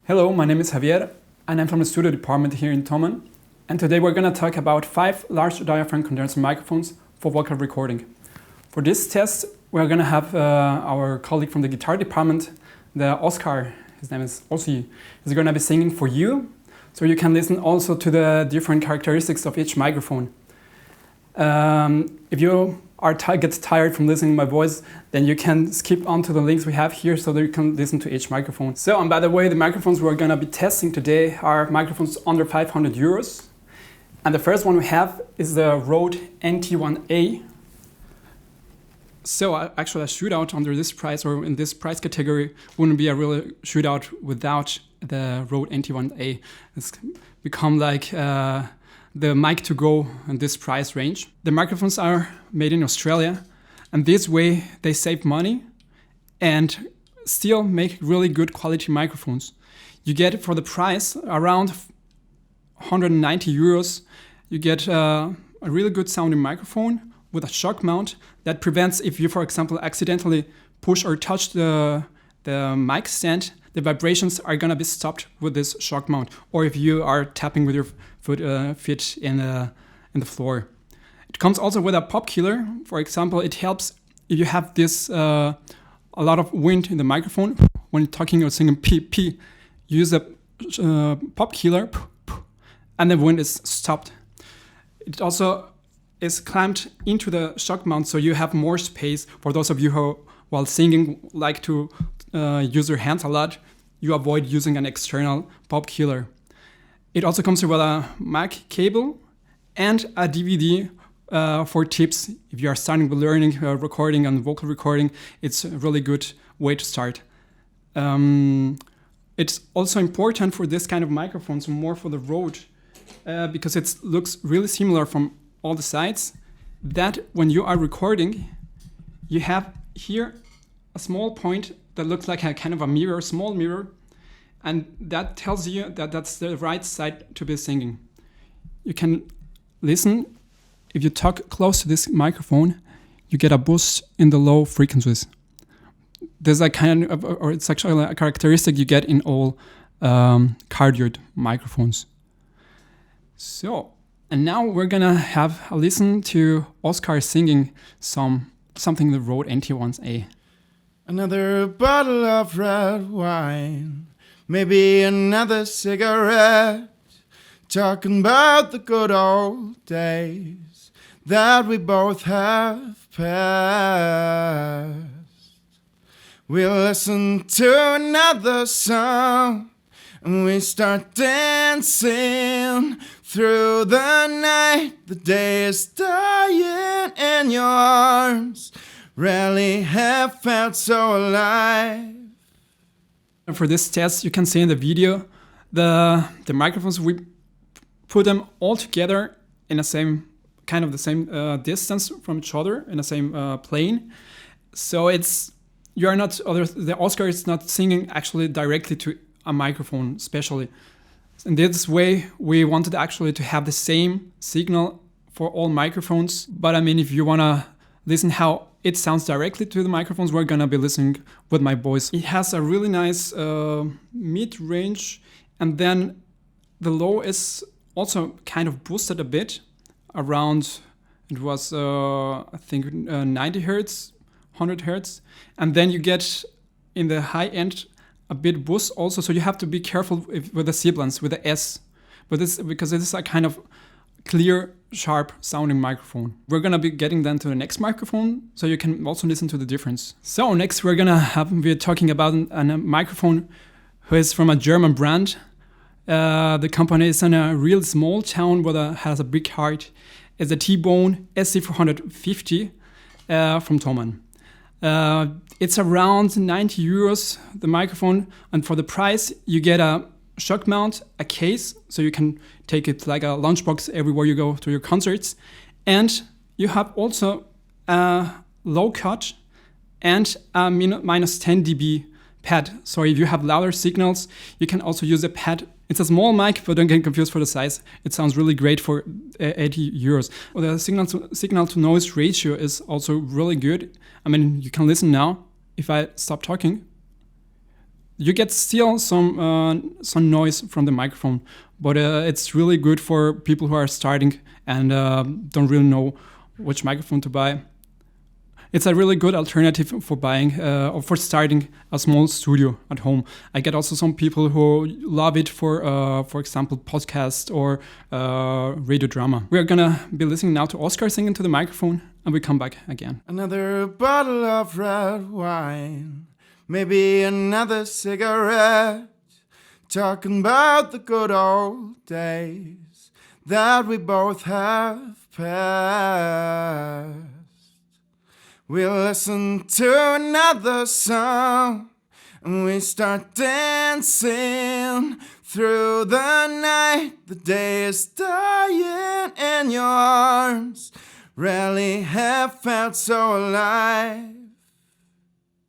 Hello, my name is Javier and I'm from the studio department here in Thomann. And today we're going to talk about 5 large diaphragm condenser microphones for vocal recording. For this test, we're going to have our colleague from the guitar department, the Oscar, his name is Ossi, is going to be singing for you. So you can listen also to the different characteristics of each microphone. If you get tired from listening to my voice, then you can skip on to the links we have here so that you can listen to each microphone. So, and by the way, the microphones we're going to be testing today are microphones under 500 euros. And the first one we have is the Rode NT1A. So actually a Shootout under this price or in this price category wouldn't be a real Shootout without the Rode NT1A. It's become like the mic to go in this price range. The microphones are made in Australia, and this way they save money and still make really good quality microphones. You get for the price around 190 euros, you get a really good sounding microphone with a shock mount that prevents if you, for example, accidentally push or touch the mic stand, the vibrations are gonna be stopped with this shock mount, or if you are tapping with your feet in the floor. It comes also with a Popkiller. For example, it helps if you have this a lot of wind in the microphone when you're talking or singing P. Use a Popkiller, and the wind is stopped. It also is clamped into the shock mount, so you have more space for those of you who, while singing, like to use your hands a lot. You avoid using an external Popkiller. It also comes with a mic cable and a DVD for tips. If you are starting with learning recording and vocal recording, it's a really good way to start. It's also important for this kind of microphones, more for the Rode, because it looks really similar from all the sides, that when you are recording, you have here a small point that looks like a kind of a mirror, small mirror, and that tells you that that's the right side to be singing. You can listen. If you talk close to this microphone, you get a boost in the low frequencies. There's a kind of, or it's actually a characteristic you get in all cardioid microphones. So, and now we're gonna have a listen to Oscar singing something the Rode NT1A. Another bottle of red wine, maybe another cigarette, talking about the good old days that we both have passed. We listen to another song and we start dancing through the night. The day is dying in your arms. Rarely have felt so alive. For this test, you can see in the video, the microphones, we put them all together in the same, kind of the same distance from each other, in the same plane. So the Oscar is not singing actually directly to a microphone, especially. In this way, we wanted actually to have the same signal for all microphones. But I mean, if you wanna listen how it sounds directly to the microphones, we're gonna be listening with my voice. It has a really nice mid-range, and then the low is also kind of boosted a bit around, it was I think 90 hertz, 100 hertz, and then you get in the high end a bit boost also, so you have to be careful with the sibilants, with the S, but this because it is a kind of clear, sharp sounding microphone. We're gonna be getting then to the next microphone, so you can also listen to the difference. So next we're talking about a microphone who is from a German brand. The company is in a real small town but has a big heart. It's a t.bone SC450 from Thomann. It's around 90 euros, the microphone, and for the price you get a shock mount, a case, so you can take it like a lunchbox everywhere you go to your concerts, and you have also a low cut and a minus 10 dB pad. So if you have louder signals, you can also use a pad. It's a small mic, but don't get confused for the size. It sounds really great for 80 euros. Well, the signal to noise ratio is also really good. I mean, you can listen now. If I stop talking, You get still some noise from the microphone, but it's really good for people who are starting and don't really know which microphone to buy. It's a really good alternative for buying or for starting a small studio at home. I get also some people who love it for example, podcast or radio drama. We are gonna be listening now to Oscar singing to the microphone, and we come back again. Another bottle of red wine, maybe another cigarette, talking about the good old days that we both have passed. We'll listen to another song and we start dancing through the night. The day is dying in your arms. Rarely have felt so alive.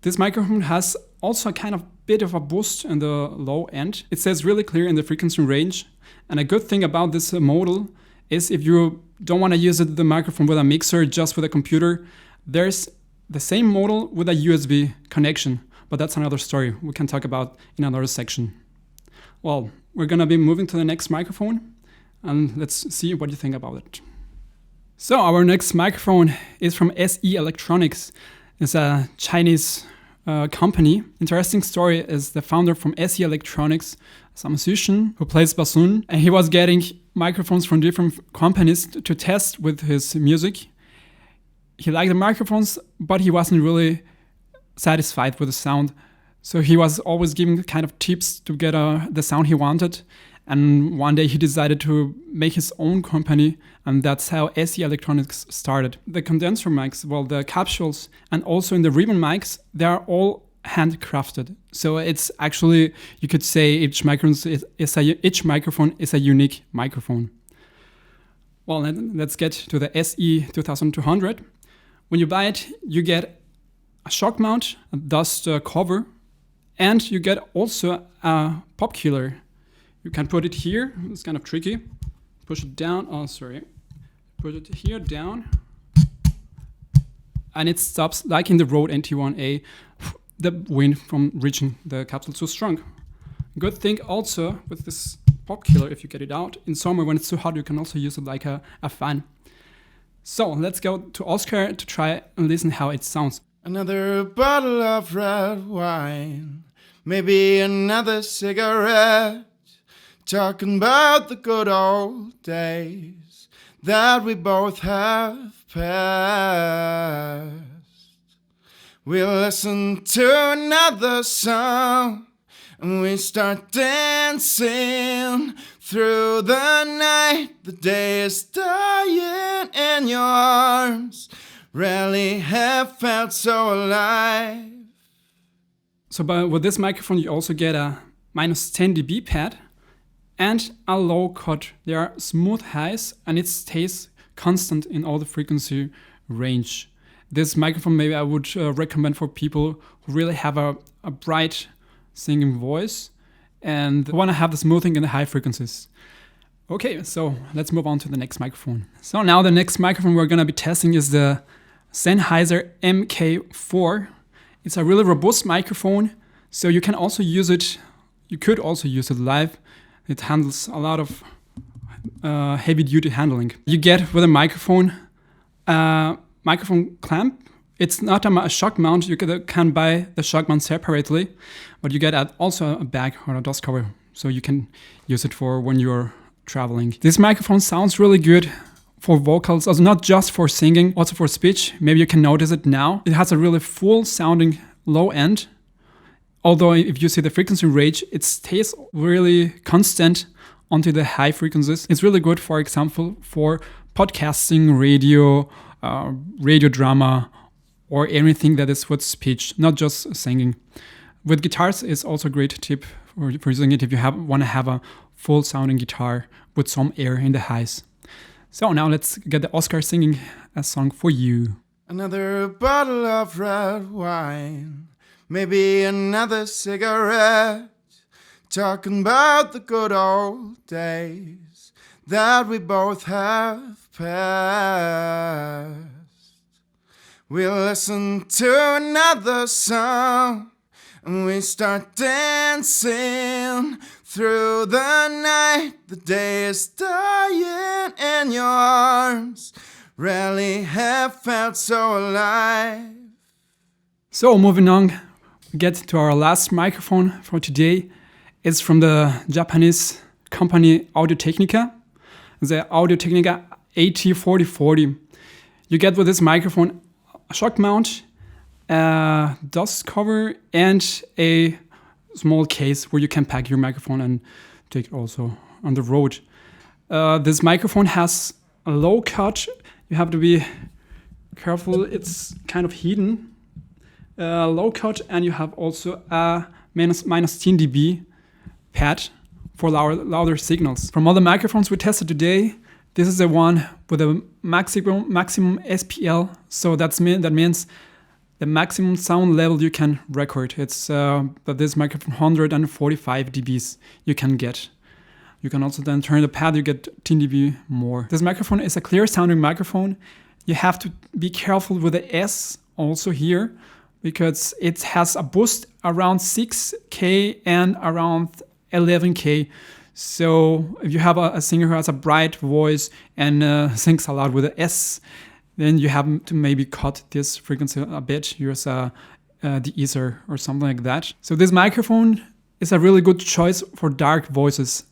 This microphone has also a kind of bit of a boost in the low end. It says really clear in the frequency range. And a good thing about this model is if you don't want to use the microphone with a mixer, just with a computer, there's the same model with a USB connection, but that's another story we can talk about in another section. Well, we're gonna be moving to the next microphone, and let's see what you think about it. So our next microphone is from SE Electronics. It's a Chinese company. Interesting story is the founder from SE Electronics, is a musician who plays bassoon, and he was getting microphones from different companies to test with his music. He liked the microphones, but he wasn't really satisfied with the sound. So he was always giving kind of tips to get the sound he wanted. And one day he decided to make his own company, and that's how SE Electronics started. The condenser mics, well, the capsules, and also in the ribbon mics, they are all handcrafted. So it's actually, you could say each microphone is a unique microphone. Well, let's get to the SE 2200. When you buy it, you get a shock mount, a dust cover, and you get also a Popkiller. You can put it here. It's kind of tricky. Push it down. Oh, sorry. Put it here down. And it stops, like in the Rode NT1A, the wind from reaching the capsule too strong. Good thing also with this Popkiller, if you get it out, in summer when it's too hot, you can also use it like a fan. So let's go to Oscar to try and listen how it sounds. Another bottle of red wine, maybe another cigarette, talking about the good old days that we both have passed. We'll listen to another song and we start dancing through the night. The day is dying in your arms. Rarely have felt so alive. So with this microphone you also get a -10 dB pad and a low cut. There are smooth highs and it stays constant in all the frequency range. This microphone maybe I would recommend for people who really have a bright singing voice and want to have the smoothing in the high frequencies. Okay, so let's move on to the next microphone. So now the next microphone we're going to be testing is the Sennheiser MK4. It's a really robust microphone, so you can also use it, you could also use it live. It handles a lot of heavy duty handling. You get with a microphone clamp. It's not a shock mount, you can buy the shock mount separately, but you get also a bag or a dust cover, so you can use it for when you're traveling. This microphone sounds really good for vocals, also not just for singing, also for speech. Maybe you can notice it now. It has a really full sounding low end, although if you see the frequency range, it stays really constant onto the high frequencies. It's really good, for example, for podcasting, radio drama, or anything that is with speech, not just singing. With guitars, it's also a great tip for using it if you want to have a full sounding guitar with some air in the highs. So now let's get the Oscar singing a song for you. Another bottle of red wine, maybe another cigarette, talking about the good old days that we both have passed. We'll listen to another song and we start dancing through the night. The day is dying and your arms rarely have felt so alive. So moving on, we get to our last microphone for today. It's from the Japanese company Technica, the Technica AT4040. You get with this microphone a shock mount, a dust cover, and a small case where you can pack your microphone and take it also on the road. This microphone has a low cut. You have to be careful, it's kind of hidden. Low cut, and you have also a minus 10 dB pad for louder signals. From all the microphones we tested today, this is the one with a maximum SPL. So that means the maximum sound level you can record. It's but this microphone 145 dBs you can get. You can also then turn the pad, you get 10 dB more. This microphone is a clear sounding microphone. You have to be careful with the S also here, because it has a boost around 6K and around 11K. So if you have a singer who has a bright voice and sings a lot with the S, then you have to maybe cut this frequency a bit, use the ether or something like that. So this microphone is a really good choice for dark voices,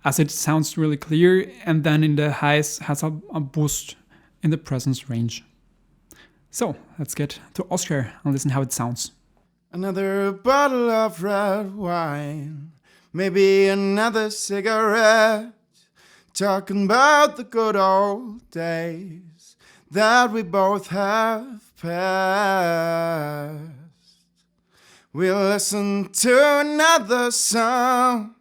as it sounds really clear, and then in the highs has a boost in the presence range. So let's get to Oscar and listen how it sounds. Another bottle of red wine, maybe another cigarette, talking about the good old days that we both have passed. We'll listen to another song,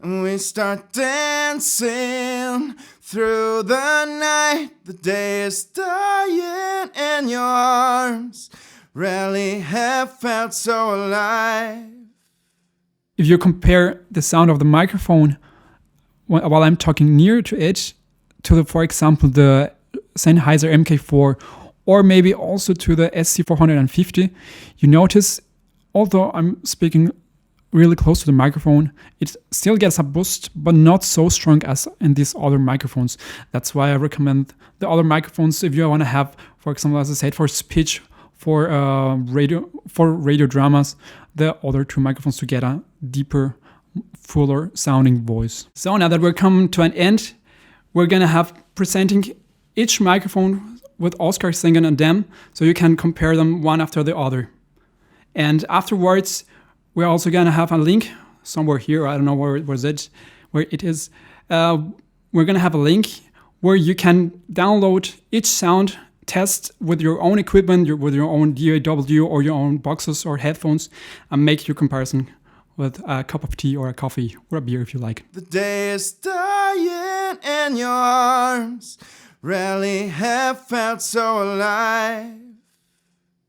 and we start dancing through the night. The day is dying and your arms rarely have felt so alive. If you compare the sound of the microphone while I'm talking near to it to for example, the Sennheiser MK4 or maybe also to the SC450, you notice, although I'm speaking really close to the microphone, it still gets a boost, but not so strong as in these other microphones. That's why I recommend the other microphones if you want to have, for example, as I said, for speech, for radio dramas, the other two microphones to get a deeper, fuller sounding voice. So now that we're coming to an end, we're gonna have presenting each microphone with Oscar singing on them, so you can compare them one after the other. And afterwards, we're also gonna have a link somewhere here. I don't know where it is. We're gonna have a link where you can download each sound test with your own equipment, with your own DAW or your own boxes or headphones, and make your comparison with a cup of tea or a coffee or a beer if you like. The day is dying and your arms rarely have felt so alive.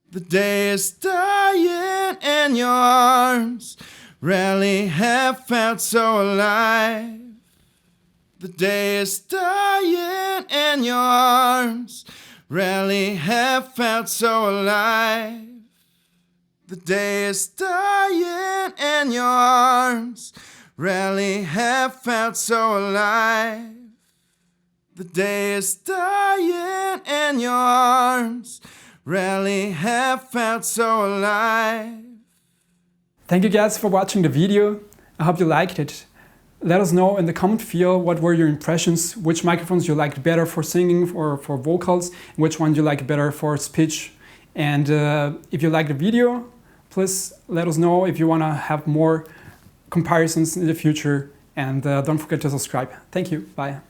The day is dying and your arms rarely have felt so alive. The day is dying and your arms rarely have felt so alive. The day is dying and your arms rarely have felt so alive. The day is dying and your arms rarely have felt so alive. Thank you guys for watching the video. I hope you liked it. Let us know in the comment field what were your impressions, which microphones you liked better for singing or for vocals, which one you like better for speech. And if you like the video, please let us know if you want to have more comparisons in the future. And don't forget to subscribe. Thank you. Bye.